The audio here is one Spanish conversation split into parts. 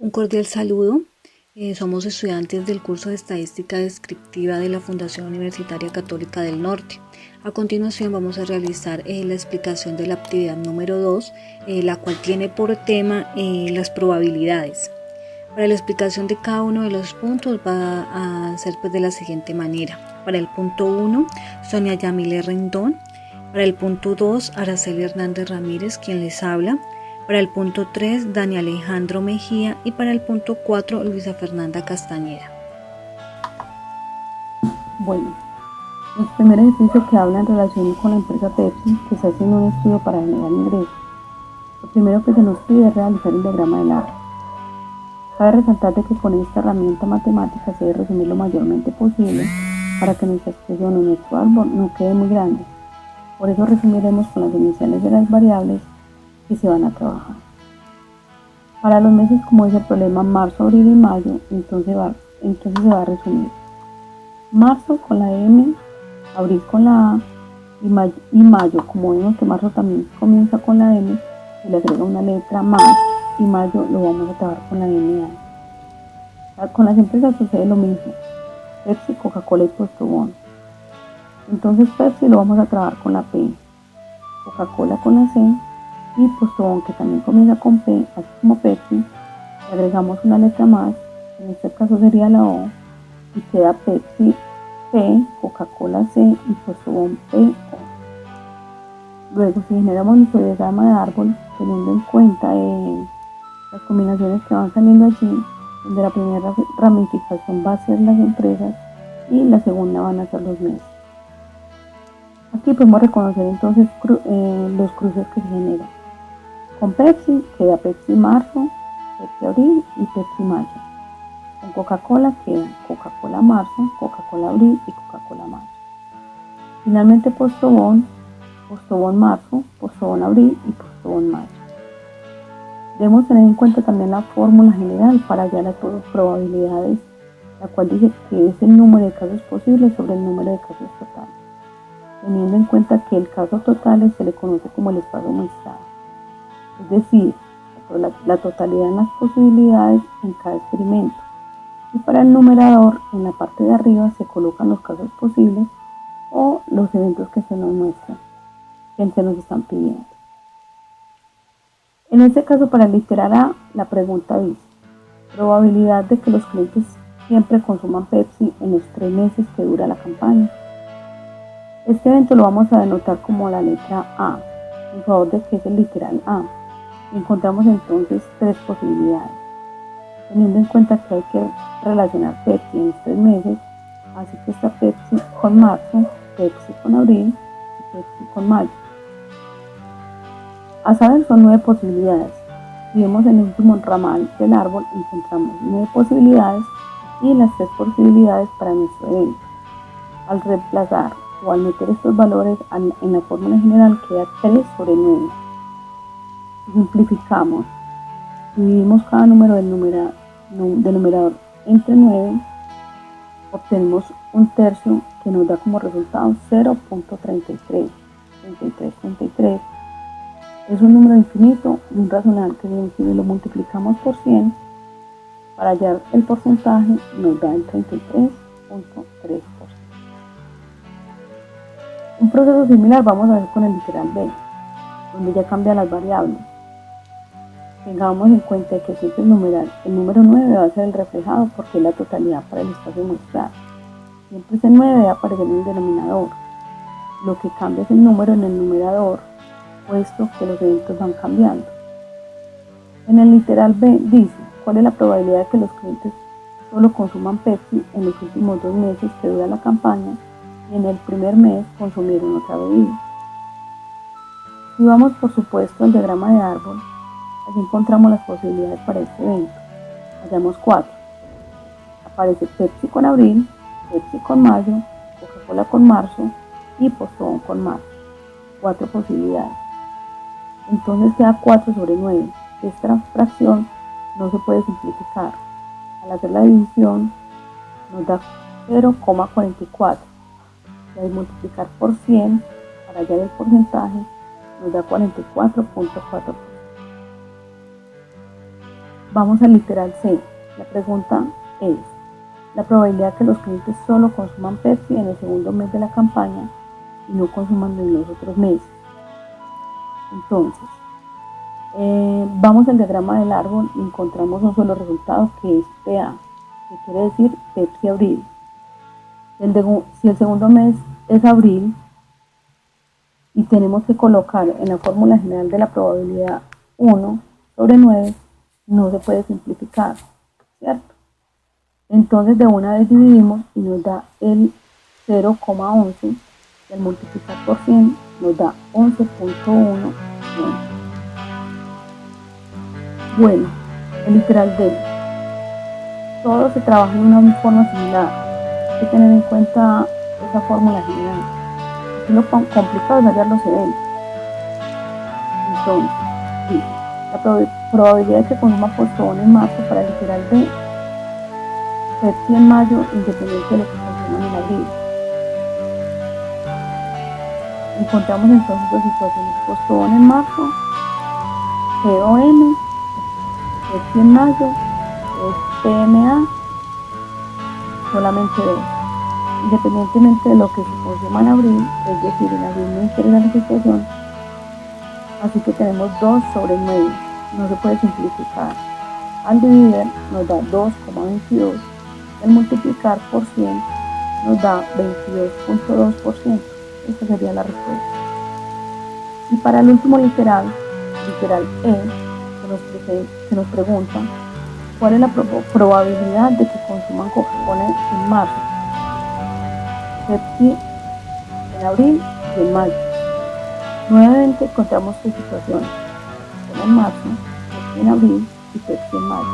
Un cordial saludo. Somos estudiantes del curso de Estadística Descriptiva de la Fundación Universitaria Católica del Norte. A continuación vamos a realizar la explicación de la actividad número 2, la cual tiene por tema las probabilidades. Para la explicación de cada uno de los puntos va a ser de la siguiente manera. Para el punto 1, Sonia Yamile Rendón. Para el punto 2, Araceli Hernández Ramírez, quien les habla. Para el punto 3, Daniel Alejandro Mejía, y para el punto 4, Luisa Fernanda Castañeda. Bueno, el primer ejercicio que habla en relación con la empresa Pepsi, que está haciendo un estudio para generar ingresos. Lo primero que se nos pide es realizar el diagrama del árbol. Cabe resaltar de que con esta herramienta matemática se debe resumir lo mayormente posible para que nuestra expresión o nuestro árbol no quede muy grande. Por eso resumiremos con las iniciales de las variables que se van a trabajar. Para los meses, como es el problema marzo, abril y mayo, entonces se va a resumir marzo con la M, abril con la A y mayo, como vemos que marzo también comienza con la M, se le agrega una letra más y mayo lo vamos a trabajar con la M. Con las empresas sucede lo mismo, Pepsi, Coca-Cola y Postobón. Entonces Pepsi lo vamos a trabajar con la P, Coca-Cola con la C y Postobón, que también comienza con P, así como Pepsi, le agregamos una letra más, en este caso sería la O, y queda Pepsi P, Coca-Cola C y Postobón P, O. Luego, si generamos nuestro diagrama de árbol, teniendo en cuenta las combinaciones que van saliendo allí, donde la primera ramificación va a ser las empresas y la segunda van a ser los meses. Aquí podemos reconocer entonces los cruces que se generan. Con Pepsi queda Pepsi marzo, Pepsi abril y Pepsi mayo. Con Coca-Cola quedan Coca-Cola marzo, Coca-Cola abril y Coca-Cola mayo. Finalmente Postobón marzo, Postobón abril y Postobón mayo. Debemos tener en cuenta también la fórmula general para hallar las probabilidades, la cual dice que es el número de casos posibles sobre el número de casos totales, teniendo en cuenta que el caso total se le conoce como el espacio muestrado, es decir, la totalidad de las posibilidades en cada experimento. Y para el numerador, en la parte de arriba se colocan los casos posibles o los eventos que se nos muestran, que se nos están pidiendo. En este caso, para el literal A, la pregunta dice: probabilidad de que los clientes siempre consuman Pepsi en los 3 meses que dura la campaña. Este evento lo vamos a denotar como la letra A, en favor de que es el literal A. Y encontramos entonces 3 posibilidades. Teniendo en cuenta que hay que relacionar Pepsi en los 3 meses, así que está Pepsi con marzo, Pepsi con abril y Pepsi con mayo. A saber, son 9 posibilidades. Si vemos en el último ramal del árbol, encontramos 9 posibilidades y las 3 posibilidades para nuestro evento. Al reemplazar o al meter estos valores en la fórmula general, queda 3 sobre 9. Si simplificamos, dividimos cada número del numerador entre 9, obtenemos un tercio que nos da como resultado 0.33. 33. Es un número infinito y un razonante, si lo multiplicamos por 100 para hallar el porcentaje nos da el 33.3%. Un proceso similar vamos a ver con el literal B, donde ya cambian las variables. Tengamos en cuenta que siempre el número 9 va a ser el reflejado porque es la totalidad para el espacio muestrado. Siempre ese 9 debe aparecer en el denominador. Lo que cambia es el número en el numerador, puesto que los eventos van cambiando. En el literal B dice: ¿cuál es la probabilidad de que los clientes solo consuman Pepsi en los últimos 2 meses que dura la campaña y en el primer mes consumieron otra bebida? Si vamos por supuesto al diagrama de árbol, allí encontramos las posibilidades para este evento. Hallamos 4. Aparece Pepsi con abril, Pepsi con mayo, Coca-Cola con marzo y Postobón con marzo. 4 posibilidades. Entonces queda 4 sobre 9. Esta fracción no se puede simplificar. Al hacer la división nos da 0,44. Y al multiplicar por 100 para hallar el porcentaje nos da 44.4%. Vamos al literal C. La pregunta es, la probabilidad que los clientes solo consuman Pepsi en el segundo mes de la campaña y no consuman en los otros meses. Entonces, vamos al diagrama del árbol y encontramos un solo resultado que es PA, que quiere decir Pepsi abril. Si el segundo mes es abril y tenemos que colocar en la fórmula general de la probabilidad 1 sobre 9, no se puede simplificar, ¿cierto? Entonces de una vez dividimos y nos da el 0,11 y al multiplicar por 100 nos da 11.1. Bueno, el literal D. Todo se trabaja en una forma similar. Hay que tener en cuenta esa fórmula general. Aquí lo complicado es hallar los eventos. Entonces, dice, la probabilidad de que consuma postobón en marzo para el literal D, Pepsi en mayo, independiente de lo que consuman en abril. Encontramos entonces dos situaciones: postobón en marzo, PON, Pepsi en mayo, es PMA, solamente 2. Independientemente de lo que se consuma en abril, es decir, en abril no interesa la situación, así que tenemos 2 sobre 9, no se puede simplificar. Al dividir nos da 2,22 y al multiplicar por 100 nos da 22.2%. Esta sería la respuesta. Y para el último literal E, que nos pregunta cuál es la probabilidad de que consuman Coca-Cola en marzo, Pepsi en abril y en mayo. Nuevamente encontramos tres situaciones: Coca-Cola en marzo, Pepsi en abril y Pepsi en mayo.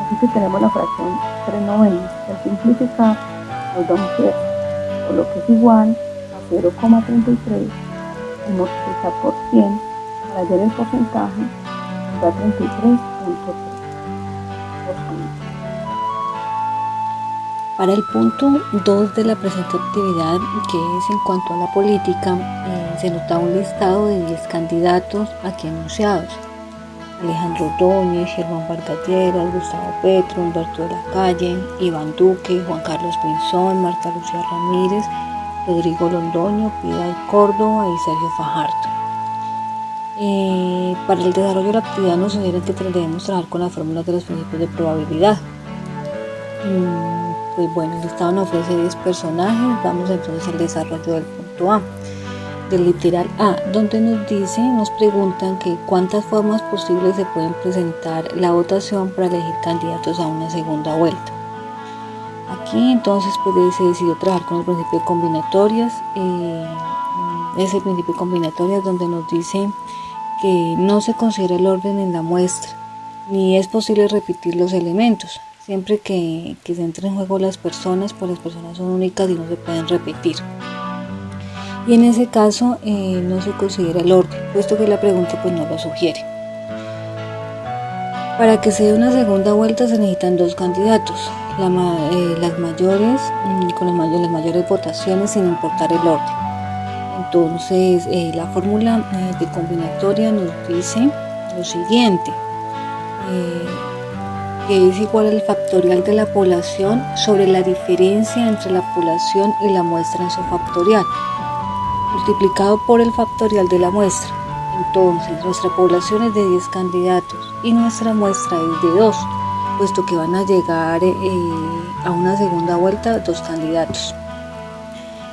Así que tenemos la fracción 3/9. Al simplificar nos da un tercio, por lo que es igual a 0,33 y multiplicar por 100 para hallar el porcentaje nos da 33.3%. Para el punto 2 de la presente actividad, que es en cuanto a la política, se nota un listado de 10 candidatos aquí anunciados: Alejandro Ordóñez, Germán Vargas Lleras, Gustavo Petro, Humberto de la Calle, Iván Duque, Juan Carlos Pinzón, Marta Lucía Ramírez, Rodrigo Londoño, Piedad Córdoba y Sergio Fajardo. Para el desarrollo de la actividad nos sugieren que debemos trabajar con las fórmulas de los principios de probabilidad. Pues bueno, el listado nos ofrece 10 personajes. Vamos entonces al desarrollo del punto A, del literal A, donde nos preguntan que cuántas formas posibles se pueden presentar la votación para elegir candidatos a una segunda vuelta. Aquí entonces pues se decidió trabajar con el principio de combinatorias. Es el principio de combinatorias donde nos dice que no se considera el orden en la muestra, ni es posible repetir los elementos. Siempre que se entre en juego las personas, pues las personas son únicas y no se pueden repetir. Y en ese caso no se considera el orden, puesto que la pregunta pues no lo sugiere. Para que se dé una segunda vuelta se necesitan 2 candidatos, las mayores votaciones sin importar el orden. Entonces la fórmula de combinatoria nos dice lo siguiente, que es igual al factorial de la población sobre la diferencia entre la población y la muestra en su factorial, multiplicado por el factorial de la muestra. Entonces nuestra población es de 10 candidatos y nuestra muestra es de 2, puesto que van a llegar a una segunda vuelta 2 candidatos.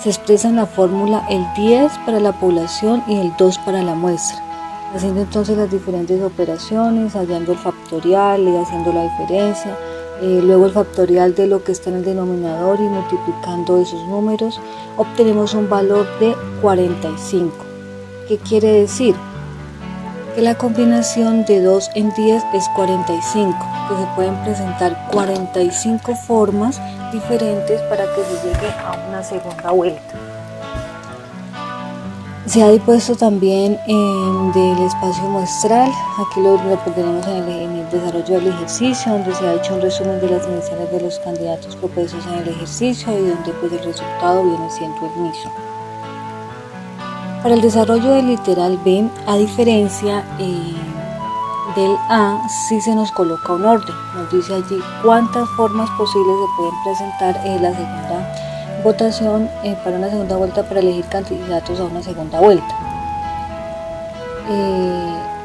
Se expresa en la fórmula el 10 para la población y el 2 para la muestra, haciendo entonces las diferentes operaciones, hallando el factorial y haciendo la diferencia, luego el factorial de lo que está en el denominador y multiplicando esos números, obtenemos un valor de 45. ¿Qué quiere decir? Que la combinación de 2 en 10 es 45, que se pueden presentar 45 formas diferentes para que se llegue a una segunda vuelta. Se ha dispuesto también del espacio muestral. Aquí lo tenemos en el desarrollo del ejercicio, donde se ha hecho un resumen de las iniciales de los candidatos propuestos en el ejercicio y donde pues el resultado viene siendo el mismo. Para el desarrollo del literal B, a diferencia del A sí se nos coloca un orden, nos dice allí cuántas formas posibles se pueden presentar en la segunda votación para una segunda vuelta para elegir candidatos a una segunda vuelta,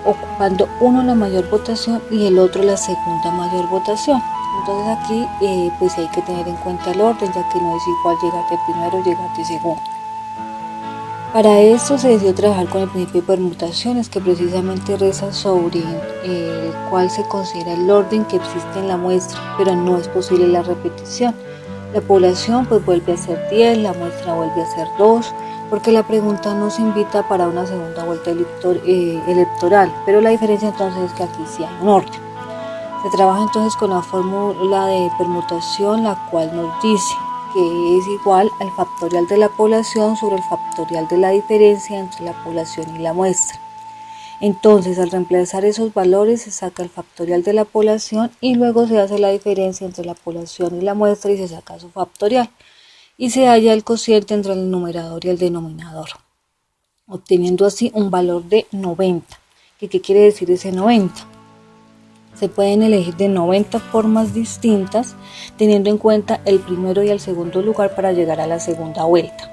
ocupando uno la mayor votación y el otro la segunda mayor votación. Entonces aquí pues hay que tener en cuenta el orden, ya que no es igual llegar de primero o llegar de segundo. Para esto se decidió trabajar con el principio de permutaciones, que precisamente reza sobre el cual se considera el orden que existe en la muestra, pero no es posible la repetición. La población pues vuelve a ser 10, la muestra vuelve a ser 2, porque la pregunta nos invita para una segunda vuelta electoral, pero la diferencia entonces es que aquí sí hay un orden. Se trabaja entonces con la fórmula de permutación, la cual nos dice que es igual al factorial de la población sobre el factorial de la diferencia entre la población y la muestra. Entonces, al reemplazar esos valores se saca el factorial de la población y luego se hace la diferencia entre la población y la muestra y se saca su factorial. Y se halla el cociente entre el numerador y el denominador, obteniendo así un valor de 90. ¿Qué quiere decir ese 90? Se pueden elegir de 90 formas distintas, teniendo en cuenta el primero y el segundo lugar para llegar a la segunda vuelta.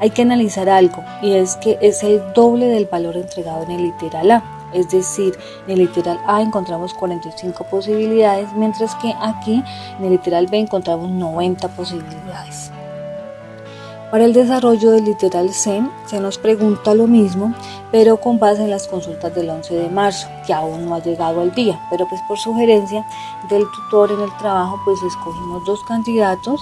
Hay que analizar algo, y es que es el doble del valor entregado en el literal A. Es decir, en el literal A encontramos 45 posibilidades, mientras que aquí en el literal B encontramos 90 posibilidades. Para el desarrollo del literal C se nos pregunta lo mismo, pero con base en las consultas del 11 de marzo, que aún no ha llegado al día, pero pues por sugerencia del tutor en el trabajo pues escogimos 2 candidatos,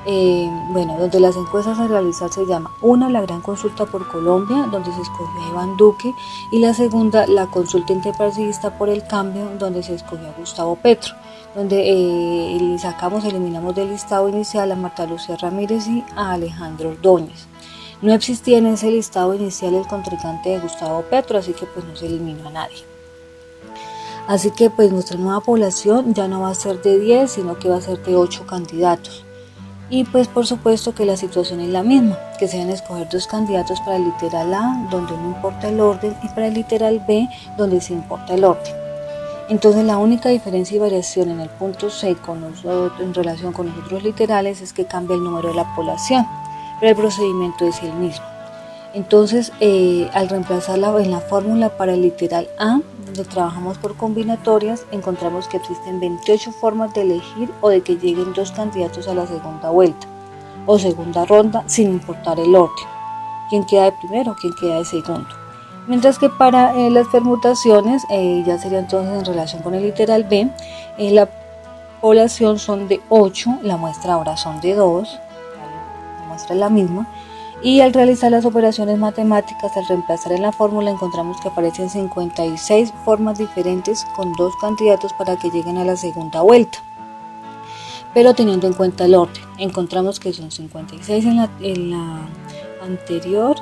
donde las encuestas a realizar se llama una la gran consulta por Colombia, donde se escogió a Iván Duque, y la segunda la consulta interpartidista por el cambio, donde se escogió a Gustavo Petro, donde eliminamos del listado inicial a Marta Lucía Ramírez y a Alejandro Ordóñez. No existía en ese listado inicial el contrincante de Gustavo Petro, así que pues no se eliminó a nadie. Así que pues nuestra nueva población ya no va a ser de 10, sino que va a ser de 8 candidatos. Y pues por supuesto que la situación es la misma, que se van a escoger 2 candidatos para el literal A, donde no importa el orden, y para el literal B, donde sí importa el orden. Entonces la única diferencia y variación en el punto C en relación con los otros literales es que cambia el número de la población, pero el procedimiento es el mismo. Entonces al reemplazarla en la fórmula para el literal A, donde trabajamos por combinatorias, encontramos que existen 28 formas de elegir o de que lleguen 2 candidatos a la segunda vuelta o segunda ronda sin importar el orden, quién queda de primero, quién queda de segundo. Mientras que para las permutaciones, ya sería entonces en relación con el literal B, la población son de 8, la muestra ahora son de 2, la muestra es la misma, y al realizar las operaciones matemáticas, al reemplazar en la fórmula, encontramos que aparecen 56 formas diferentes con 2 candidatos para que lleguen a la segunda vuelta. Pero teniendo en cuenta el orden, encontramos que son 56 en la anterior,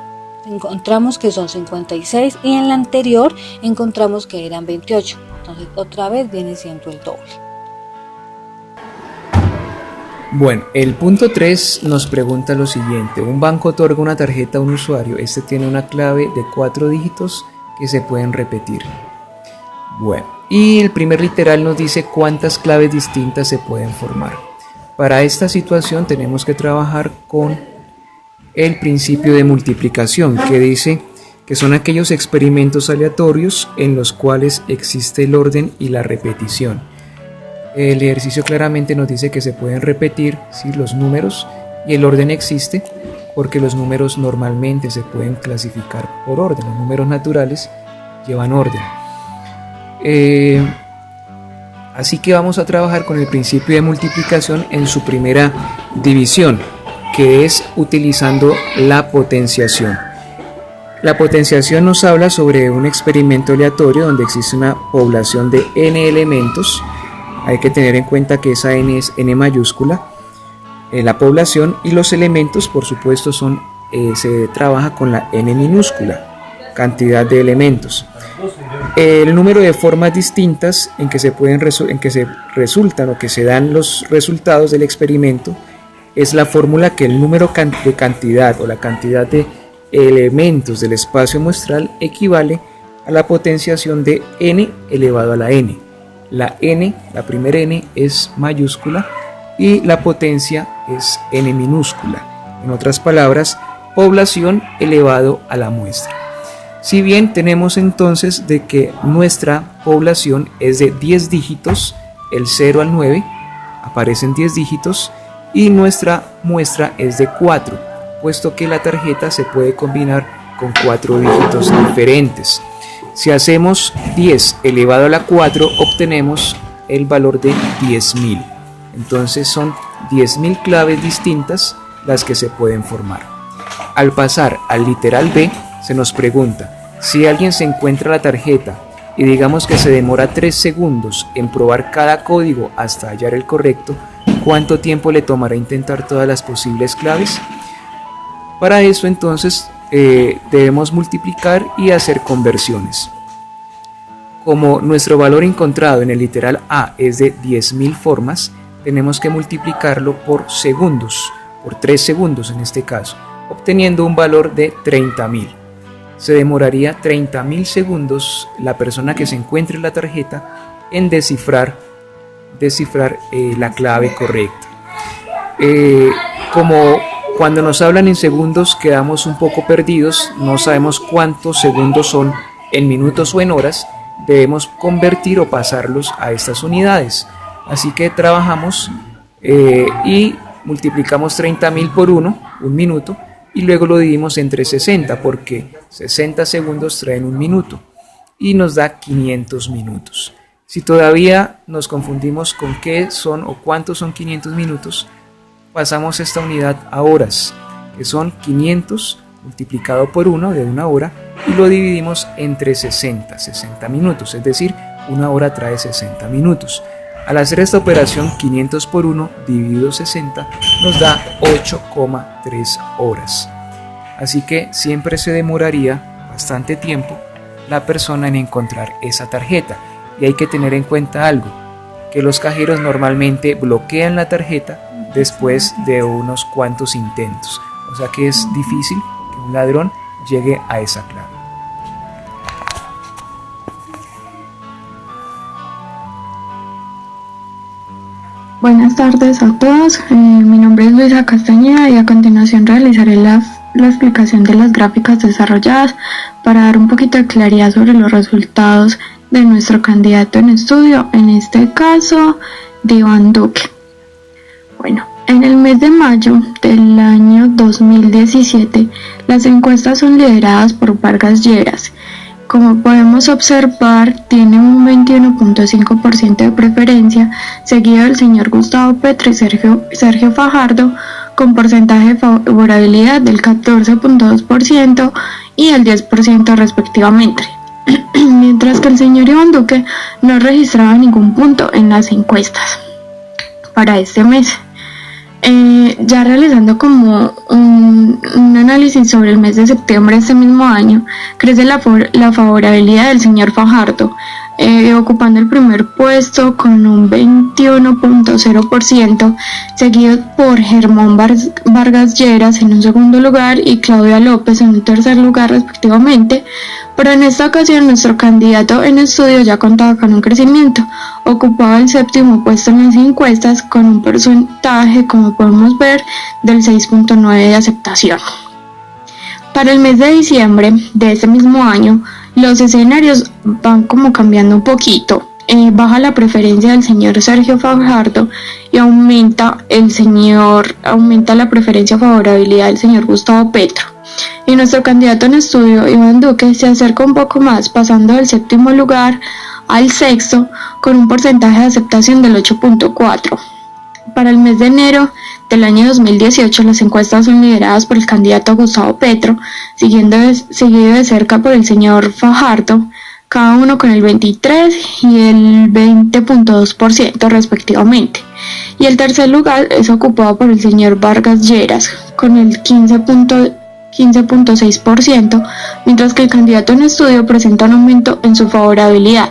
encontramos que son 56 y en la anterior encontramos que eran 28, entonces otra vez viene siendo el doble. Bueno, el punto 3 nos pregunta lo siguiente: un banco otorga una tarjeta a un usuario, este tiene una clave de 4 dígitos que se pueden repetir. Bueno, y el primer literal nos dice cuántas claves distintas se pueden formar. Para esta situación tenemos que trabajar con el principio de multiplicación, que dice que son aquellos experimentos aleatorios en los cuales existe el orden y la repetición. El ejercicio claramente nos dice que se pueden repetir los números y el orden existe porque los números normalmente se pueden clasificar por orden, los números naturales llevan orden. Así que vamos a trabajar con el principio de multiplicación en su primera división, que es utilizando la potenciación. La potenciación nos habla sobre un experimento aleatorio donde existe una población de n elementos. Hay que tener en cuenta que esa n es n mayúscula, la población, y los elementos por supuesto se trabaja con la n minúscula, cantidad de elementos. El número de formas distintas en que se resultan o que se dan los resultados del experimento es la fórmula que el número de cantidad o la cantidad de elementos del espacio muestral equivale a la potenciación de n elevado a la n. La n, la primera n, es mayúscula y la potencia es n minúscula. En otras palabras, población elevado a la muestra. Si bien tenemos entonces de que nuestra población es de 10 dígitos, el 0 al 9 aparecen 10 dígitos, y nuestra muestra es de 4, puesto que la tarjeta se puede combinar con 4 dígitos diferentes. Si hacemos 10 elevado a la 4, obtenemos el valor de 10.000. Entonces son 10.000 claves distintas las que se pueden formar. Al pasar al literal B, se nos pregunta, si alguien se encuentra la tarjeta y digamos que se demora 3 segundos en probar cada código hasta hallar el correcto, ¿cuánto tiempo le tomará intentar todas las posibles claves? Para eso entonces debemos multiplicar y hacer conversiones. Como nuestro valor encontrado en el literal A es de 10.000 formas, tenemos que multiplicarlo por segundos, por 3 segundos en este caso, obteniendo un valor de 30.000. Se demoraría 30.000 segundos la persona que se encuentre en la tarjeta en descifrar la clave correcta. Como cuando nos hablan en segundos quedamos un poco perdidos, no sabemos cuántos segundos son en minutos o en horas, debemos convertir o pasarlos a estas unidades. Así que trabajamos y multiplicamos 30.000 por 1 minuto, y luego lo dividimos entre 60 porque 60 segundos traen un minuto y nos da 500 minutos. Si todavía nos confundimos con qué son o cuántos son 500 minutos, pasamos esta unidad a horas, que son 500 multiplicado por 1 de una hora, y lo dividimos entre 60 minutos, es decir, una hora trae 60 minutos. Al hacer esta operación, 500 por 1 dividido 60 nos da 8,3 horas. Así que siempre se demoraría bastante tiempo la persona en encontrar esa tarjeta. Y hay que tener en cuenta algo, que los cajeros normalmente bloquean la tarjeta después de unos cuantos intentos. O sea que es difícil que un ladrón llegue a esa clave. Buenas tardes a todos, mi nombre es Luisa Castañeda y a continuación realizaré la explicación de las gráficas desarrolladas para dar un poquito de claridad sobre los resultados de nuestro candidato en estudio, en este caso de Iván Duque. Bueno, en el mes de mayo del año 2017, las encuestas son lideradas por Vargas Lleras. Como podemos observar, tiene un 21.5% de preferencia, seguido del señor Gustavo Petro y Sergio Fajardo, con porcentaje de favorabilidad del 14.2% y el 10% respectivamente. Mientras que el señor Iván Duque no registraba ningún punto en las encuestas para este mes. Ya realizando como un análisis sobre el mes de septiembre de este mismo año, crece la favorabilidad del señor Fajardo, ocupando el primer puesto con un 21.0%, seguido por Germán Vargas Lleras en un segundo lugar y Claudia López en un tercer lugar respectivamente. Pero en esta ocasión nuestro candidato en estudio ya contaba con un crecimiento, ocupaba el séptimo puesto en las encuestas con un porcentaje, como podemos ver, del 6.9% de aceptación. Para el mes de diciembre de este mismo año, los escenarios van como cambiando un poquito. Baja la preferencia del señor Sergio Fajardo y aumenta la preferencia favorabilidad del señor Gustavo Petro. Y nuestro candidato en estudio, Iván Duque, se acerca un poco más, pasando del séptimo lugar al sexto con un porcentaje de aceptación del 8.4%. Para el mes de enero del año 2018, las encuestas son lideradas por el candidato Gustavo Petro, seguido de cerca por el señor Fajardo, cada uno con el 23 y el 20.2% respectivamente. Y el tercer lugar es ocupado por el señor Vargas Lleras, con el 15.6%, mientras que el candidato en estudio presenta un aumento en su favorabilidad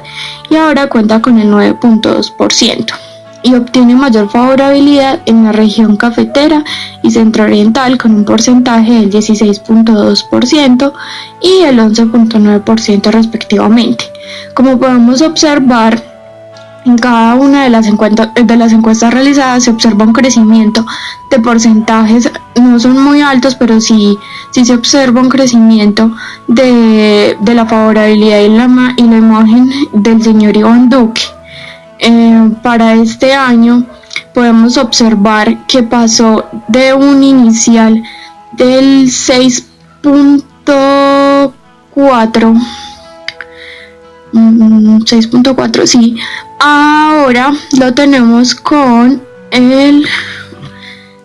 y ahora cuenta con el 9.2%. y obtiene mayor favorabilidad en la región cafetera y centro-oriental con un porcentaje del 16.2% y el 11.9% respectivamente. Como podemos observar, en cada una de las encuestas realizadas se observa un crecimiento de porcentajes, no son muy altos, pero sí se observa un crecimiento de la favorabilidad y la imagen del señor Iván Duque. Para este año podemos observar que pasó de un inicial del 6.4, sí, ahora lo tenemos con del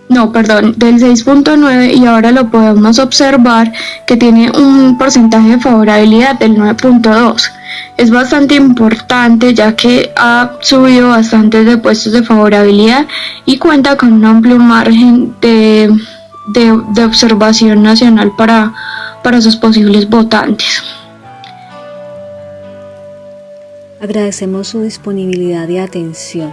6.9, y ahora lo podemos observar que tiene un porcentaje de favorabilidad del 9.2. Es bastante importante ya que ha subido bastante de puestos de favorabilidad y cuenta con un amplio margen de observación nacional para sus posibles votantes. Agradecemos su disponibilidad y atención.